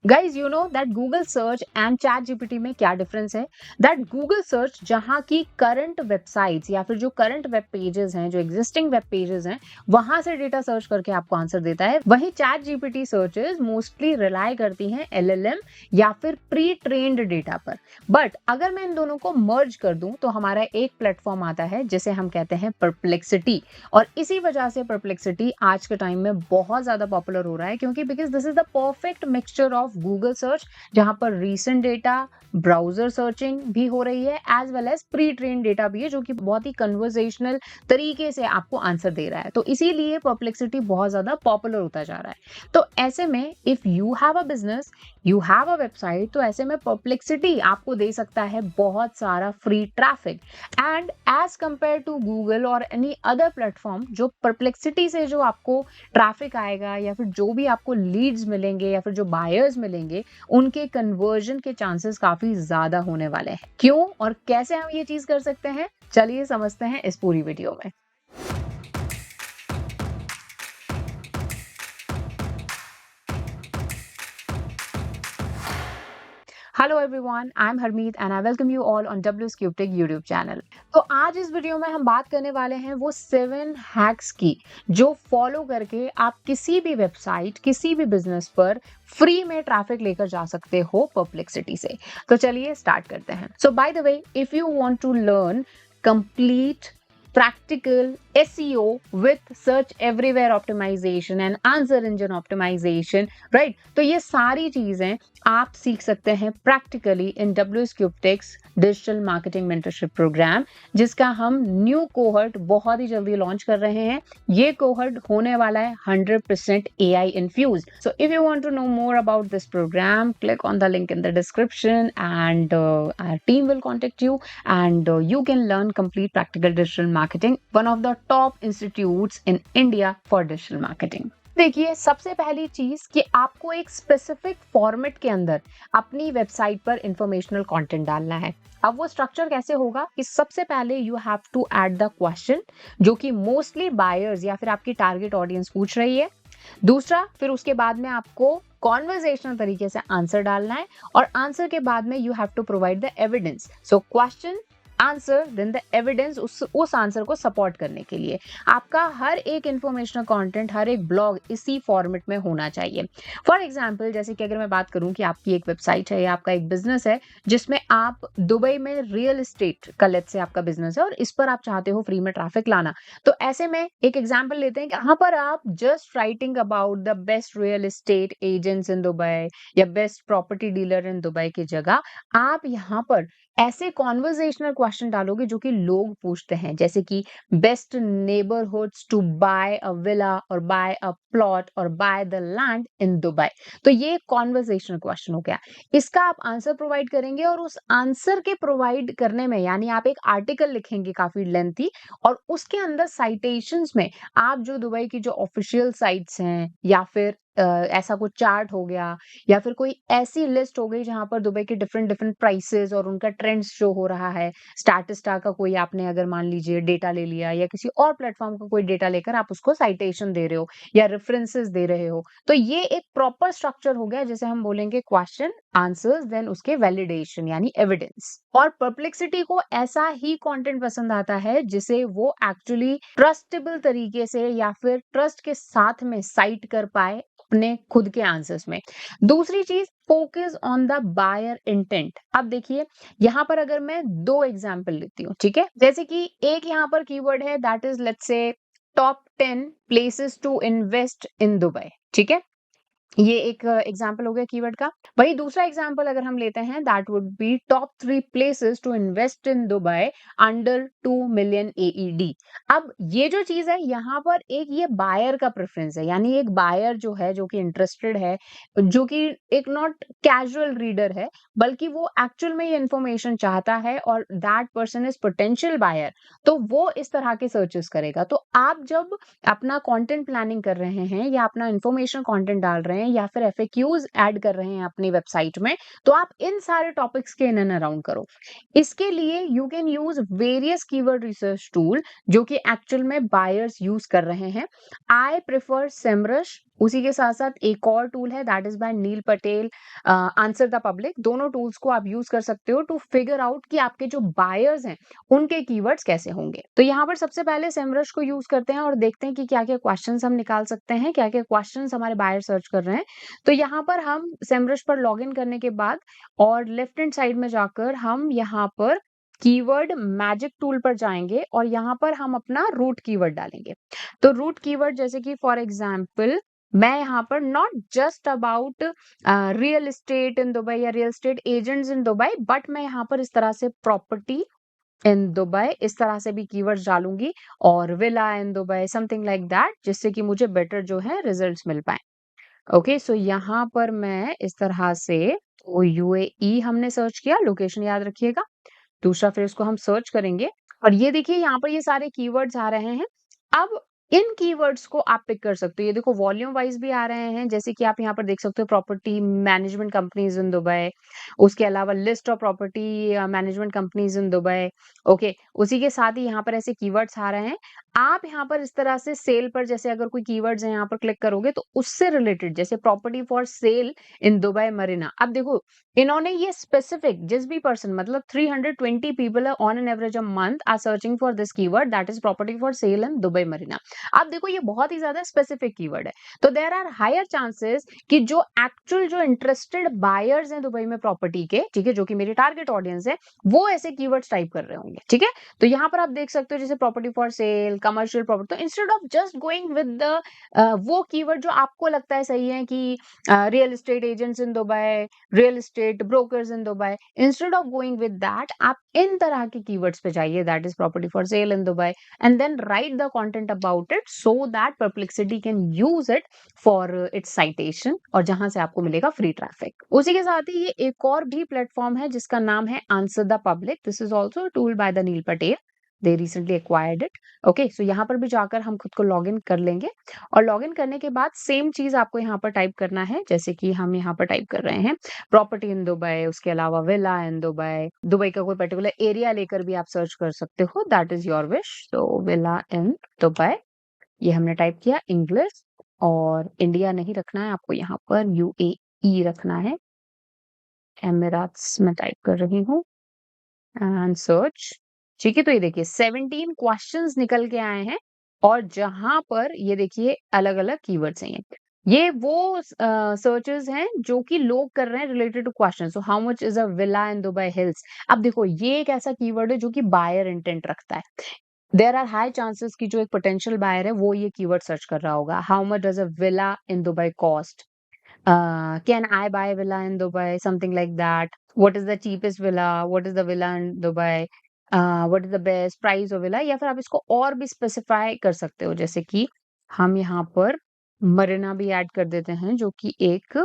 Guys you know that Google search and chat GPT में क्या difference है। That Google search जहाँ की करंट वेबसाइट्स या फिर जो करंट वेब पेजेस हैं, जो एग्जिस्टिंग वेब पेजेस हैं, वहां से डेटा सर्च करके आपको आंसर देता है। वहीं chat GPT searches mostly rely करती हैं एलएलएम या फिर प्री ट्रेन्ड डेटा पर। बट अगर मैं इन दोनों को मर्ज कर दूं तो हमारा एक प्लेटफॉर्म आता है जिसे हम कहते हैं परप्लेक्सिटी। और इसी वजह से परप्लेक्सिटी आज के टाइम में बहुत ज्यादा पॉपुलर हो रहा है, क्योंकि because this is the perfect mixture of Google search, जहां पर रीसेंट डेटा, ब्राउजर सर्चिंग भी हो रही है, as well as pre train data भी है, जो कि बहुत ही कन्वर्सेशनल तरीके से आपको आंसर दे रहा है। तो इसीलिए परप्लेक्सिटी बहुत ज्यादा पॉपुलर होता जा रहा है। तो ऐसे में if you have a business, you have a website, तो ऐसे में परप्लेक्सिटी आपको दे सकता है बहुत सारा free traffic. And as compare to Google और एनी अदर प्लेटफॉर्म, जो परप्लेक्सिटी से जो आपको ट्रैफिक आएगा या फिर जो भी आपको लीड्स मिलेंगे या फिर जो बायर्स मिलेंगे, उनके कन्वर्जन के चांसेस काफी ज्यादा होने वाले हैं। क्यों और कैसे हम ये चीज कर सकते हैं, चलिए समझते हैं इस पूरी वीडियो में। Hello everyone, I am Harmeet and I welcome you all on WSCubeTech YouTube channel. तो आज इस वीडियो में हम बात करने वाले हैं वो 7 हैक्स की, जो फॉलो करके आप किसी भी वेबसाइट, किसी भी बिजनेस पर फ्री में ट्रैफिक लेकर जा सकते हो परप्लेक्सिटी से। तो चलिए स्टार्ट करते हैं। So by the way, if you want to learn complete practical SEO with search everywhere optimization and answer engine optimization, right? तो ये सारी चीजें आप सीख सकते हैं practically in WSCubeTech's digital marketing mentorship programme, जिसका हम न्यू कोहर्ट बहुत ही जल्दी लॉन्च कर रहे हैं। ये कोहर्ट होने वाला है 100% AI infused. So if you want to know more about this program, click on the link in the description and our team will contact you and you can learn complete practical digital marketing, one of the top institutes in India for digital marketing. देखिए, सबसे पहली चीज कि आपको एक specific format के अंदर अपनी वेबसाइट पर इंफॉर्मेशनल कंटेंट डालना है। अब वो स्ट्रक्चर कैसे होगा कि सबसे पहले you have to add the question, जो कि मोस्टली बायर्स या फिर आपकी टारगेट ऑडियंस पूछ रही है। दूसरा, फिर उसके बाद में आपको कॉन्वर्सेशनल तरीके से आंसर डालना है, और आंसर के बाद में you have to provide the evidence. So question, answer, then the evidence, उस आंसर को सपोर्ट करने के लिए आपका हर एक इंफॉर्मेशनल कंटेंट, हर एक ब्लॉग इसी फॉर्मेट में होना चाहिए। फॉर एग्जांपल, जैसे कि अगर मैं बात करूं कि आपकी एक वेबसाइट है या आपका एक बिजनेस है जिसमें आप दुबई में रियल एस्टेट का, लेट्स से आपका बिजनेस है और इस पर आप चाहते हो फ्री में ट्रैफिक लाना, तो ऐसे में एक एग्जाम्पल लेते हैं कि यहाँ पर आप just writing about the best real estate agents in Dubai या best property dealer in Dubai की जगह आप यहाँ पर ऐसे कॉन्वर्सेशनल क्वेश्चन डालोगे जो कि लोग पूछते हैं, जैसे कि best neighbourhoods to buy a villa और बाय अ प्लॉट और buy the land in Dubai. तो ये कॉन्वर्सेशनल क्वेश्चन हो गया। इसका आप आंसर प्रोवाइड करेंगे और उस आंसर के प्रोवाइड करने में, यानी आप एक आर्टिकल लिखेंगे काफी लेंथी, और उसके अंदर साइटेशंस में आप जो दुबई की जो ऑफिशियल साइट्स हैं या फिर ऐसा कुछ चार्ट हो गया या फिर कोई ऐसी लिस्ट हो गई जहां पर दुबई के डिफरेंट डिफरेंट प्राइसेस और उनका ट्रेंड्स शो हो रहा है। स्टैटिस्टा का कोई आपने अगर मान लीजिए डेटा ले लिया, या किसी और प्लेटफॉर्म का कोई डेटा लेकर आप उसको साइटेशन दे रहे हो या रेफरेंसेस दे रहे हो, तो ये एक प्रॉपर स्ट्रक्चर हो गया जिसे हम बोलेंगे क्वेश्चन, आंसर्स, देन उसके वैलिडेशन यानी एविडेंस। और परप्लेक्सिटी को ऐसा ही कंटेंट पसंद आता है जिसे वो एक्चुअली ट्रस्टेबल तरीके से या फिर ट्रस्ट के साथ में साइट कर पाए अपने खुद के आंसर्स में। दूसरी चीज, focus on the buyer intent. अब देखिए, यहाँ पर अगर मैं 2 एग्जांपल लेती हूँ, ठीक है, जैसे कि एक यहाँ पर कीवर्ड है that is let's say top 10 places to invest in Dubai, ठीक है, ये एक एग्जांपल हो गया कीवर्ड का। वही दूसरा एग्जांपल अगर हम लेते हैं, that would be top 3 places to invest in Dubai under 2 million AED। अब ये जो चीज है, यहाँ पर एक ये बायर का प्रेफरेंस है, यानी एक बायर जो है, जो कि इंटरेस्टेड है, जो कि एक नॉट कैजुअल रीडर है, बल्कि वो एक्चुअल में ये इन्फॉर्मेशन चाहता है और that person is potential buyer, तो वो इस तरह के सर्चेस करेगा। तो आप जब अपना कंटेंट प्लानिंग कर रहे हैं या अपना इंफॉर्मेशन कंटेंट डाल रहे हैं या फिर FAQs ऐड कर रहे हैं अपनी वेबसाइट में, तो आप इन सारे टॉपिक्स के इन एंड अराउंड करो। इसके लिए you can use various keyword research tool जो कि एक्चुअल में बायर्स यूज कर रहे हैं। आई प्रेफर सेमरश, उसी के साथ-साथ एक और टूल है that is by Neil Patel, answer the public. दोनों टूल्स को आप यूज़ कर सकते हो टू फिगर आउट कि आपके जो बायर्स हैं, उनके कीवर्ड्स कैसे होंगे। तो यहाँ पर सबसे पहले सेमरश को यूज़ करते हैं और देखते हैं कि क्या-क्या क्वेश्चंस हम निकाल सकते हैं, क्या-क्या क्वेश्चंस हमारे बायर सर्च कर रहे हैं। तो यहाँ पर हम सेमरश पर लॉगिन करने के बाद और लेफ्ट हैंड साइड में जाकर हम यहाँ पर कीवर्ड मैजिक टूल पर जाएँगे और यहाँ पर हम अपना रूट कीवर्ड डालेंगे। तो रूट कीवर्ड जैसे कि फॉर एग्जांपल मैं यहाँ पर not just about real estate in Dubai या real estate agents in Dubai, but मैं यहाँ पर इस तरह से प्रॉपर्टी इन दुबई इस तरह से भी कीवर्ड्स डालूंगी और villa in Dubai something like that, जिससे कि मुझे बेटर जो है रिजल्ट्स मिल पाए। ओके, सो यहाँ पर मैं इस तरह से तो यूएई हमने सर्च किया, लोकेशन याद रखिएगा। दूसरा फिर इसको हम सर्च करेंगे और ये देखिए यहाँ पर ये सारे कीवर्ड्स आ रहे हैं। अब इन कीवर्ड्स को आप पिक कर सकते हो। ये देखो वॉल्यूम वाइज भी आ रहे हैं, जैसे कि आप यहाँ पर देख सकते हो property management companies in Dubai, उसके अलावा list of property management companies in Dubai. Okay, उसी के साथ ही यहाँ पर ऐसे कीवर्ड्स आ रहे हैं। आप यहाँ पर इस तरह से सेल पर जैसे अगर कोई कीवर्ड्स है यहाँ पर क्लिक करोगे तो उससे रिलेटेड जैसे property for sale in Dubai Marina. अब देखो इन्होंने ये स्पेसिफिक जिस भी पर्सन मतलब 320 people on an average a month are searching for this keyword that is property for sale in Dubai Marina. अब देखो ये बहुत ही ज्यादा स्पेसिफिक कीवर्ड है, तो देयर आर हायर चांसेस कि जो एक्चुअल जो इंटरेस्टेड बायर्स हैं दुबई में प्रॉपर्टी के, ठीक है, जो कि मेरी टारगेट ऑडियंस है, वो ऐसे कीवर्ड्स टाइप कर रहे होंगे। ठीक है, तो यहाँ पर आप देख सकते हो जैसे property for sale, commercial property. तो instead of just going with the वो कीवर्ड जो आपको लगता है सही है कि real estate agents in Dubai, real estate brokers in Dubai, instead of going with that आप इन तरह के कीवर्ड्स पे जाइए that is property for sale in Dubai and then write the content about it so that Perplexity can use it for its citation और जहां से आपको मिलेगा फ्री ट्रैफिक। उसी के साथ ही ये एक और भी प्लेटफॉर्म है जिसका नाम है answer the public. This is also tool by the Neil Patel, they recently acquired it. Okay, so यहाँ पर भी जाकर हम खुद को लॉग इन कर लेंगे और लॉग इन करने के बाद सेम चीज आपको यहाँ पर टाइप करना है, जैसे कि हम यहाँ पर टाइप कर रहे हैं प्रॉपर्टी इन दुबई, उसके अलावा विला इन दुबई। दुबई का कोई पर्टिकुलर एरिया लेकर भी आप सर्च कर सकते हो, दैट इज योर विश। तो विला इन दुबई ये हमने टाइप किया इंग्लिश, और इंडिया नहीं रखना है आपको, यहाँ पर यूएई रखना है। एमिरेट्स में टाइप कर रही हूँ एंड सर्च। ठीक है, तो ये देखिए 17 क्वेश्चंस निकल के आए हैं और जहां पर ये देखिए अलग अलग कीवर्ड्स हैं। ये वो सर्चेस हैं जो कि लोग कर रहे हैं related to question. So how much is a villa in Dubai Hills. अब देखो ये एक ऐसा कीवर्ड है जो कि बायर इंटेंट रखता है। देयर आर हाई चांसेस कि जो एक पोटेंशियल बायर है वो ये कीवर्ड सर्च कर रहा होगा। How much does a villa in Dubai cost, can I buy a villa in Dubai? Something like that. What is the cheapest villa? What is the villa in Dubai? What is the best price of villa? या फिर आप इसको और भी specify कर सकते हो, जैसे कि हम यहाँ पर मरीना भी ऐड कर देते हैं जो कि एक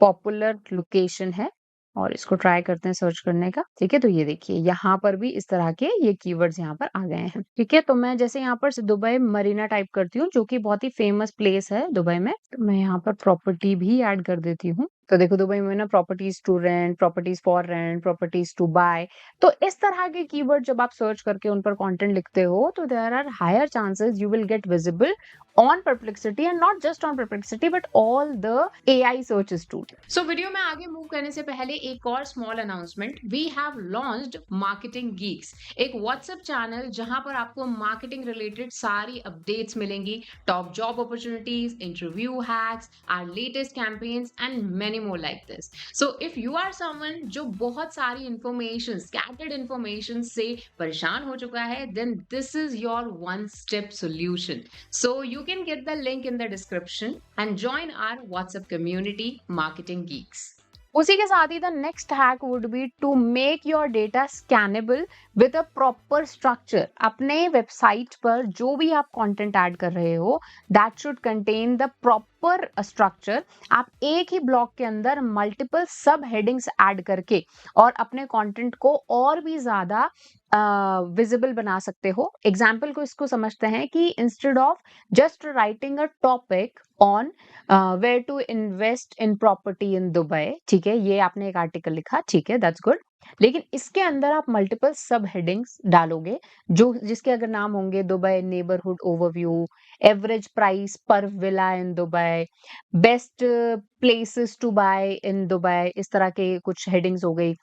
पॉपुलर लोकेशन है और इसको ट्राई करते हैं सर्च करने का। ठीक है, तो ये देखिए यहाँ पर भी इस तरह के ये कीवर्ड्स यहाँ पर आ गए हैं। ठीक है, तो मैं जैसे यहाँ पर दुबई मरीना टाइप करती हूँ जो कि बहुत ही फेमस प्लेस है दुबई में, तो मैं यहाँ पर प्रॉपर्टी भी ऐड कर देती हूँ। तो देखो दुबई में ना properties to rent, properties for rent, properties to buy. तो इस तरह के कीवर्ड जब आप सर्च करके उन पर कंटेंट लिखते हो तो there are higher chances you will get visible on Perplexity, and not just on Perplexity but all the AI searches too. So video में आगे मूव करने से पहले एक और small announcement, we have launched marketing geeks, एक WhatsApp channel जहां पर आपको मार्केटिंग रिलेटेड सारी अपडेट्स मिलेंगी, top job opportunities, interview hacks, our latest campaigns and many more like this. So if you are someone जो बहुत सारी इंफॉर्मेशन, स्कैटर्ड इंफॉर्मेशन से परेशान हो चुका है, then this is your one step solution. So you can get the link in the description and join our WhatsApp community, Marketing Geeks. उसी के साथ ही the next hack would be to make your data scannable with a proper structure. अपने website पर जो भी आप content add कर रहे हो that should contain the proper structure. आप एक ही ब्लॉग के अंदर मल्टीपल सब हेडिंग्स ऐड करके और अपने कंटेंट को और भी ज्यादा विजिबल बना सकते हो। एग्जाम्पल को इसको समझते हैं कि instead of just writing a topic on where to invest in property in Dubai, ठीक है, ये आपने एक आर्टिकल लिखा, ठीक है, दैट्स गुड, लेकिन इसके अंदर आप मल्टीपल सब हेडिंग्स डालोगे, जो जिसके अगर नाम होंगे Dubai neighbourhood overview, average price per villa in Dubai, best places to buy in Dubai, इस तरह के कुछ हेडिंग्स हो गई।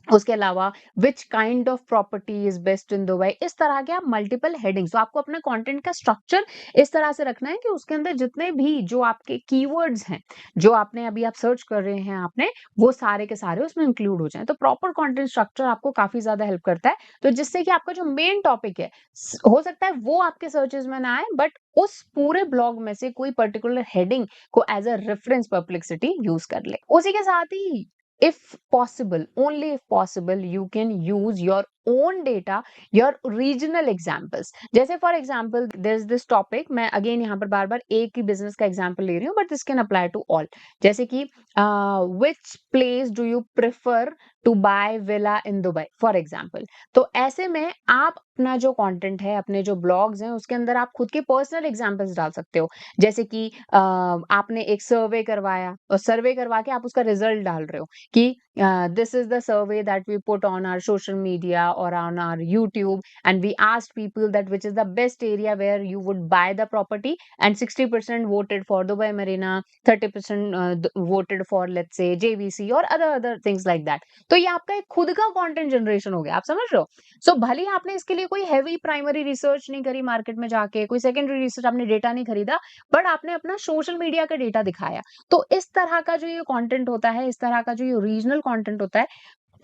उसके अलावा which kind of property is best in Dubai, इस तरह के आप मल्टीपल हेडिंग्स, तो आपको अपने कंटेंट का स्ट्रक्चर इस तरह से रखना है कि उसके अंदर जितने भी जो आपके कीवर्ड्स हैं, जो आपने अभी आप सर्च कर रहे हैं आपने, वो सारे के सारे उसमें इंक्लूड हो जाएं। तो प्रॉपर कंटेंट स्ट्रक्चर आपको काफी ज्यादा हेल्प करता है, तो जिससे कि आपका जो मेन टॉपिक है हो सकता है वो आपके सर्चेस में ना आए, बट उस पूरे ब्लॉग में से कोई पर्टिकुलर हेडिंग को as a reference Perplexity use कर ले। उसी के साथ ही if possible, only if possible, you can use your own data, your regional examples. जैसे for example there is this topic, मैं अगेन यहाँ पर बार बार एक ही बिजनेस का एग्जाम्पल ले रही हूँ, but this can apply to all. जैसे कि which place do you prefer to buy villa in Dubai for example. तो ऐसे में आप अपना जो कंटेंट है, अपने जो ब्लॉग्स हैं, उसके अंदर आप खुद के पर्सनल एग्जाम्पल्स डाल सकते हो। जैसे कि आपने एक सर्वे करवाया और सर्वे करवा के आप उसका रिजल्ट डाल रहे हो कि this is the survey that we put on our social media or on our YouTube, and we asked people that which is the best area where you would buy the property, and 60% voted for Dubai Marina, 30% voted for, let's say, JVC or other things like that. तो ये आपका एक खुद का content generation हो गया, आप समझ रहे हो। सो भले ही आपने इसके लिए कोई हैवी प्राइमरी रिसर्च नहीं करी, मार्केट में जाके कोई सेकेंडरी रिसर्च आपने डेटा नहीं खरीदा, बट आपने अपना सोशल मीडिया का डेटा दिखाया। तो इस तरह का जो ये कंटेंट होता है, इस तरह का जो ये रीजनल कंटेंट होता है,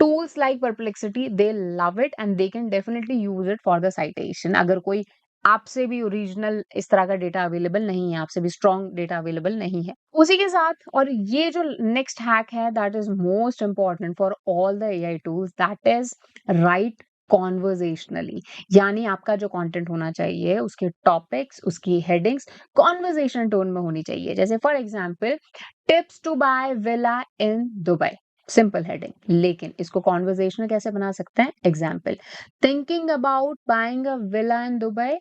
tools like perplexity they love it and they can definitely use it for the citation. अगर कोई आपसे भी ओरिजिनल इस तरह का डेटा अवेलेबल नहीं है, आपसे भी स्ट्रॉन्ग डेटा अवेलेबल नहीं है। उसी के साथ, और ये जो नेक्स्ट हैक है that is most important for all the AI tools, that is write conversationally. यानी आपका जो कंटेंट होना चाहिए, उसके टॉपिक्स, उसकी हेडिंग्स कॉन्वर्जेशन टोन में होनी चाहिए। जैसे for example, tips to buy villa in Dubai, simple heading, लेकिन इसको कॉन्वर्जेशनल कैसे बना सकते हैं? Example, thinking about buying a villa in Dubai,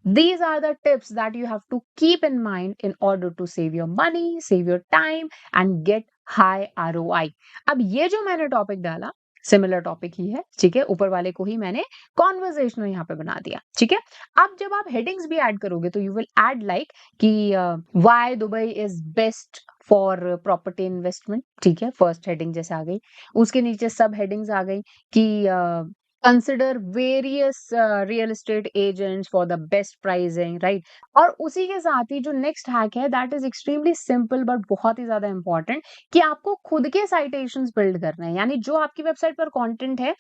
these are the tips that you have to keep in mind in order to save your money, save your time and get high ROI। अब ये जो मैंने topic डाला, similar topic ही है, ठीक है, ऊपर वाले को ही मैंने कॉन्वर्जेशनल यहाँ पे बना दिया, ठीक है। अब जब आप हेडिंग्स भी ऐड करोगे तो यू विल ऐड लाइक कि why Dubai is best for property investment, ठीक है, फर्स्ट हेडिंग जैसे आ गई। उसके नीचे सब हेडिंग्स आ गई कि consider various real estate agents for the best pricing, right. और उसी के साथ ही जो नेक्स्ट हैक है that is extremely simple but बहुत ही ज्यादा इंपॉर्टेंट, कि आपको खुद के साइटेशंस बिल्ड करना है। यानी जो आपकी वेबसाइट पर कंटेंट है,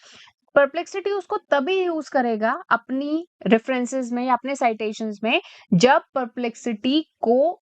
परप्लेक्सिटी उसको तभी यूज करेगा अपनी रेफरेंसेस में या अपने साइटेशंस में, जब परप्लेक्सिटी को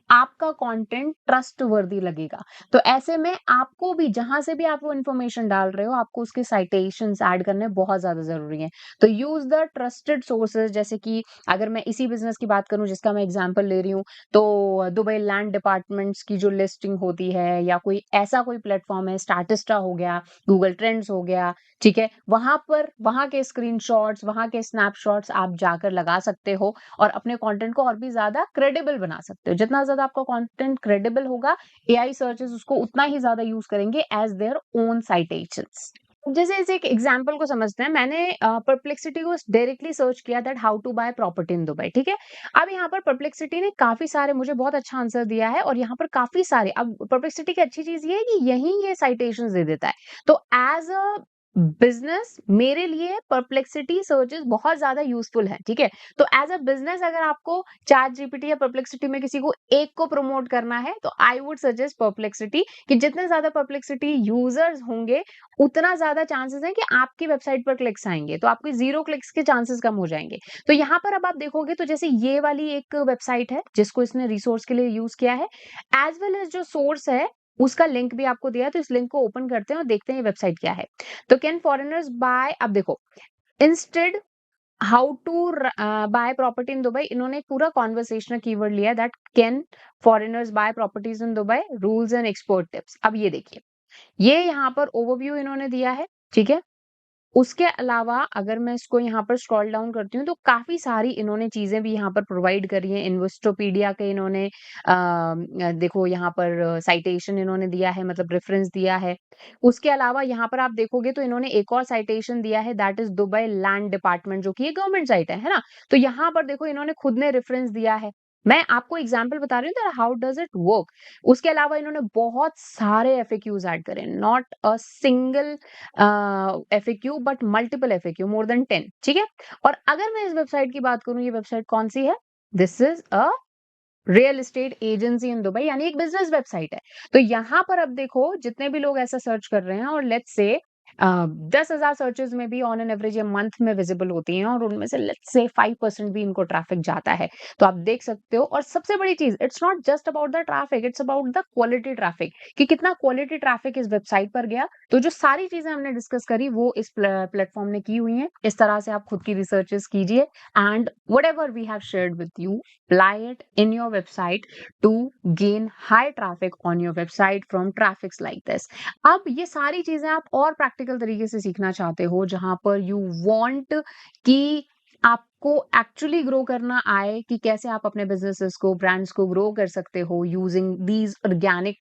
आपका कंटेंट ट्रस्ट वर्दी लगेगा। तो ऐसे में आपको भी जहां से भी आप वो इन्फॉर्मेशन डाल रहे हो, आपको उसके साइटेशंस ऐड करने बहुत ज्यादा जरूरी है। तो यूज द ट्रस्टेड सोर्सेज। जैसे कि अगर मैं इसी बिजनेस की बात करूं जिसका मैं एग्जांपल ले रही हूँ, तो दुबई लैंड डिपार्टमेंट्स की जो लिस्टिंग होती है, या कोई ऐसा कोई प्लेटफॉर्म है, स्टैटिस्टा हो गया, गूगल ट्रेंड्स हो गया, ठीक है, वहां पर वहां के स्क्रीनशॉट्स, वहां के स्नैपशॉट्स आप जाकर लगा सकते हो और अपने कंटेंट को और भी ज्यादा क्रेडिबल बना सकते हो। जितना ज्यादा आपका कंटेंट क्रेडिबल होगा, एआई सर्चेस उसको उतना ही ज्यादा यूज करेंगे एज देयर ओन साइटेशंस। जैसे इस एक एग्जांपल को समझते हैं, मैंने परप्लेक्सिटी को डायरेक्टली सर्च किया that how to buy property in Dubai, ठीक है। अब यहाँ पर परप्लेक्सिटी ने काफी सारे मुझे बहुत अच्छा आंसर दिया है, और यहाँ पर काफी सारे, अब परप्लेक्सिटी की अच्छी चीज ये है कि यही ये साइटेशंस दे देता है। तो एज अ बिजनेस मेरे लिए परप्लेक्सिटी सर्चेस बहुत ज्यादा यूजफुल है, ठीक है। तो एज अ बिजनेस अगर आपको चैट जीपीटी या परप्लेक्सिटी में किसी को एक को प्रमोट करना है, तो आई वुड सजेस्ट परप्लेक्सिटी, कि जितने ज्यादा परप्लेक्सिटी यूजर्स होंगे, उतना ज्यादा चांसेस है कि आपकी वेबसाइट पर क्लिक्स आएंगे, तो आपके 0 क्लिक्स के चांसेस कम हो जाएंगे। तो यहाँ पर अब आप देखोगे तो जैसे ये वाली एक वेबसाइट है जिसको इसने रिसोर्स के लिए यूज किया है, एज वेल एज जो सोर्स है उसका लिंक भी आपको दिया है। तो इस लिंक को ओपन करते हैं और देखते हैं ये वेबसाइट क्या है। तो कैन फॉरेनर्स बाय, अब देखो, instead how to buy property in Dubai, इन्होंने एक पूरा कॉन्वर्सेशनल कीवर्ड लिया that can foreigners buy properties in Dubai, rules and expert tips. अब ये देखिए, ये यहाँ पर ओवरव्यू इन्होंने दिया है, ठीक है। उसके अलावा अगर मैं इसको यहाँ पर स्क्रॉल डाउन करती हूँ तो काफ़ी सारी इन्होंने चीज़ें भी यहाँ पर प्रोवाइड करी हैं। इन्वेस्टोपीडिया के इन्होंने देखो यहाँ पर साइटेशन इन्होंने दिया है, मतलब रेफरेंस दिया है। उसके अलावा यहाँ पर आप देखोगे तो इन्होंने एक और साइटेशन दिया है, that is Dubai land department, जो कि ये गवर्नमेंट साइट है ना? तो यहाँ पर देखो इन्होंने खुद ने रेफरेंस दिया है। मैं आपको एग्ज़ाम्पल बता रही हूँ that how does it work. उसके अलावा इन्होंने बहुत सारे एफएक्यूज़ ऐड करे, not a single FAQ but multiple FAQ, more than 10, ठीक है? और अगर मैं इस वेबसाइट की बात करूँ, ये वेबसाइट कौन-सी है? This is a real estate agency in Dubai, यानी एक बिज़नेस वेबसाइट है। तो यहाँ पर अब देखो जितने भी लोग ऐसा सर्च कर रहे हैं और लेट्स से 10,000 सर्चेज़ में भी ऑन एन एवरेज ये मंथ में विज़िबल होती हैं और उनमें से लेट्स से 5% भी इनको ट्रैफिक जाता है। तो आप देख सकते हो, और सबसे बड़ी चीज़, it's not just about the traffic, it's about the quality traffic, कि कितना क्वालिटी ट्रैफिक इस वेबसाइट पर गया। तो जो सारी चीज़ें हमने डिस्कस करी वो इस प्लेटफ़ॉर्म ने की हुई हैं। इस तरह से आप खुद की रिसर्चेज़ कीजिए and whatever we have shared with you, apply it in your website to gain high traffic on your website from traffics like this. अब ये सारी चीजें आप और प्रैक्टिकल तरीके से सीखना चाहते हो, जहां पर यू वांट कि आपको एक्चुअली ग्रो करना आए, कि कैसे आप अपने बिजनेसेस को, ब्रांड्स को ग्रो कर सकते हो using these organic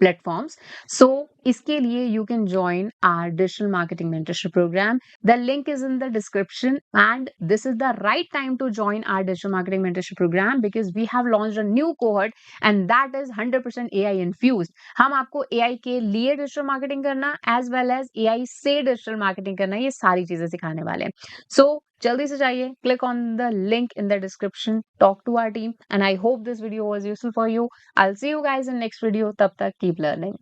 platforms. So इसके लिए you can join our digital marketing mentorship programme. The link is in the description, and this is the right time to join our digital marketing mentorship program because we have launched a new cohort and that is 100% AI infused. हम आपको AI के लिए digital marketing करना as well as AI से digital marketing करना, ये सारी चीजें सिखाने वाले हैं। सो जल्दी से जाइए, click on the link in the description, talk to our team, and I hope this video was useful for you. I'll see you guys in next video. तब तक keep learning.